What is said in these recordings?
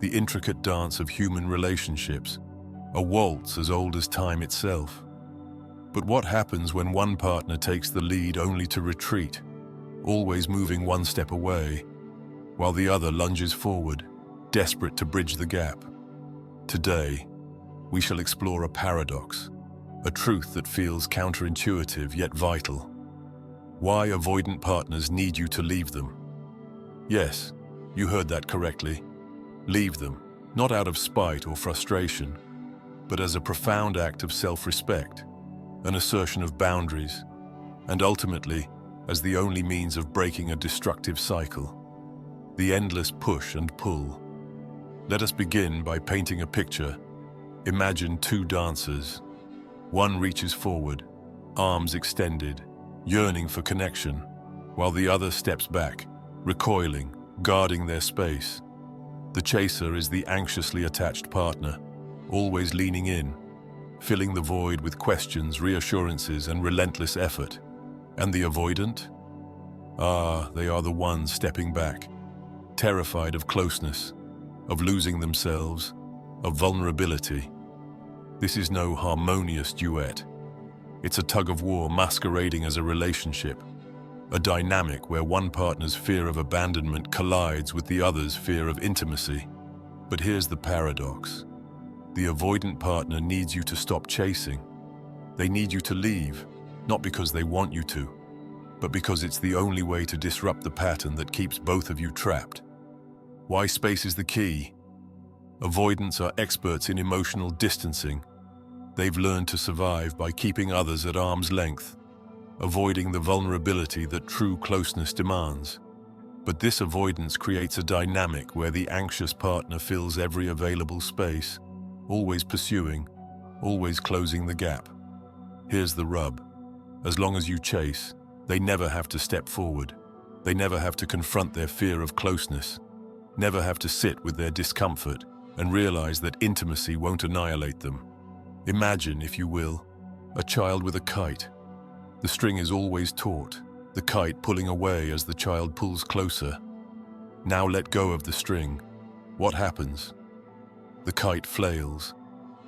the intricate dance of human relationships, a waltz as old as time itself. But what happens when one partner takes the lead only to retreat, always moving one step away, while the other lunges forward, desperate to bridge the gap? Today, we shall explore a paradox, a truth that feels counterintuitive yet vital. Why avoidant partners need you to leave them. Yes, you heard that correctly. Leave them, not out of spite or frustration, but as a profound act of self-respect, an assertion of boundaries, and ultimately, as the only means of breaking a destructive cycle, the endless push and pull. Let us begin by painting a picture. Imagine two dancers. One reaches forward, arms extended, yearning for connection, while the other steps back, recoiling, guarding their space. The chaser is the anxiously attached partner, always leaning in, filling the void with questions, reassurances, and relentless effort. And the avoidant? They are the ones stepping back, terrified of closeness, of losing themselves, of vulnerability. This is no harmonious duet. It's a tug-of-war masquerading as a relationship, a dynamic where one partner's fear of abandonment collides with the other's fear of intimacy. But here's the paradox. The avoidant partner needs you to stop chasing. They need you to leave, not because they want you to, but because it's the only way to disrupt the pattern that keeps both of you trapped. Why space is the key? Avoidants are experts in emotional distancing. They've learned to survive by keeping others at arm's length, avoiding the vulnerability that true closeness demands. But this avoidance creates a dynamic where the anxious partner fills every available space, always pursuing, always closing the gap. Here's the rub. As long as you chase, they never have to step forward. They never have to confront their fear of closeness, never have to sit with their discomfort and realize that intimacy won't annihilate them. Imagine, if you will, a child with a kite. The string is always taut, the kite pulling away as the child pulls closer. Now let go of the string. What happens? The kite flails,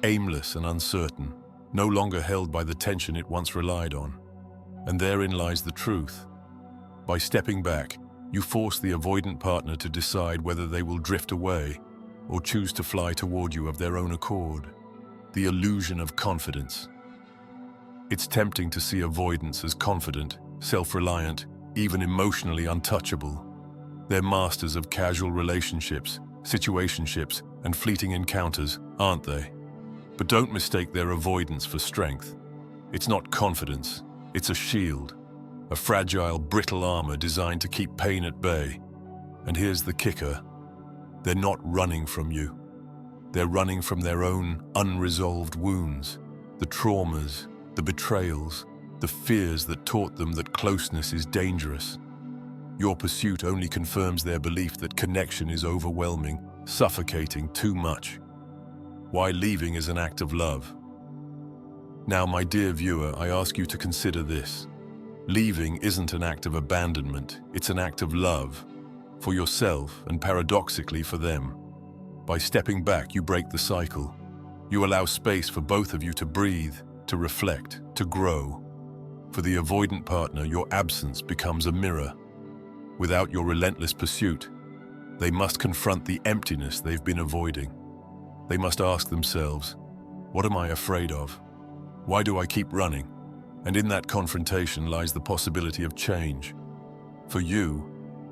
aimless and uncertain, no longer held by the tension it once relied on. And therein lies the truth. By stepping back, you force the avoidant partner to decide whether they will drift away or choose to fly toward you of their own accord. The illusion of confidence. It's tempting to see avoidance as confident, self-reliant, even emotionally untouchable. They're masters of casual relationships, situationships, and fleeting encounters, aren't they? But don't mistake their avoidance for strength. It's not confidence, it's a shield, a fragile, brittle armor designed to keep pain at bay. And here's the kicker. They're not running from you. They're running from their own unresolved wounds, the traumas, the betrayals, the fears that taught them that closeness is dangerous. Your pursuit only confirms their belief that connection is overwhelming, suffocating, too much. Why leaving is an act of love. Now, my dear viewer, I ask you to consider this. Leaving isn't an act of abandonment, it's an act of love, for yourself and paradoxically for them. By stepping back, you break the cycle. You allow space for both of you to breathe, to reflect, to grow. For the avoidant partner, your absence becomes a mirror. Without your relentless pursuit, they must confront the emptiness they've been avoiding. They must ask themselves, what am I afraid of? Why do I keep running? And in that confrontation lies the possibility of change. For you,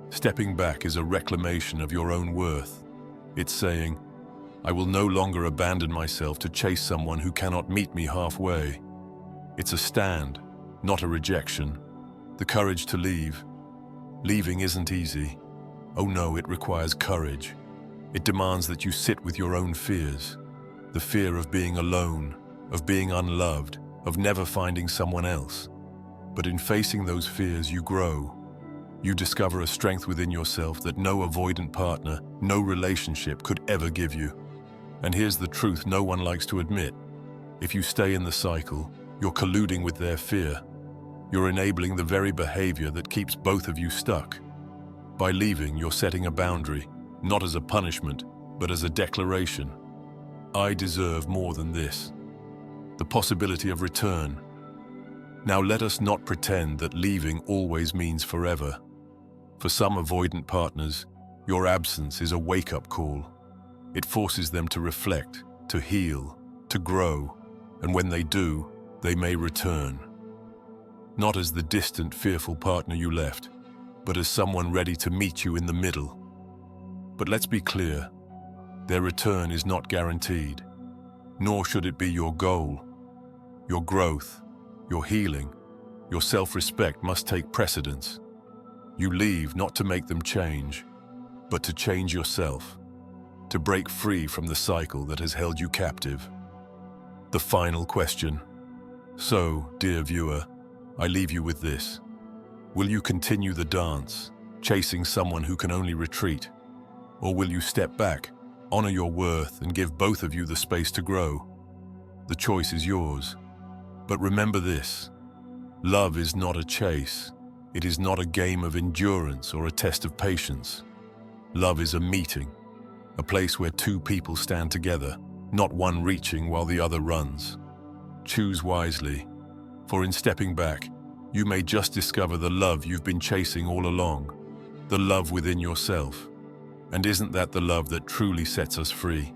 stepping back is a reclamation of your own worth. It's saying, I will no longer abandon myself to chase someone who cannot meet me halfway. It's a stand, not a rejection. The courage to leave. Leaving isn't easy. Oh no, it requires courage. It demands that you sit with your own fears. The fear of being alone, of being unloved, of never finding someone else. But in facing those fears, you grow. You discover a strength within yourself that no avoidant partner, no relationship could ever give you. And here's the truth no one likes to admit. If you stay in the cycle, you're colluding with their fear. You're enabling the very behavior that keeps both of you stuck. By leaving, you're setting a boundary, not as a punishment, but as a declaration. I deserve more than this. The possibility of return. Now let us not pretend that leaving always means forever. For some avoidant partners, your absence is a wake-up call. It forces them to reflect, to heal, to grow, and when they do, they may return. Not as the distant, fearful partner you left, but as someone ready to meet you in the middle. But let's be clear, their return is not guaranteed, nor should it be your goal. Your growth, your healing, your self-respect must take precedence. You leave not to make them change, but to change yourself, to break free from the cycle that has held you captive. The final question. So, dear viewer, I leave you with this. Will you continue the dance, chasing someone who can only retreat? Or will you step back, honor your worth, and give both of you the space to grow? The choice is yours. But remember this, love is not a chase. It is not a game of endurance or a test of patience. Love is a meeting, a place where two people stand together, not one reaching while the other runs. Choose wisely, for in stepping back, you may just discover the love you've been chasing all along, the love within yourself. And isn't that the love that truly sets us free?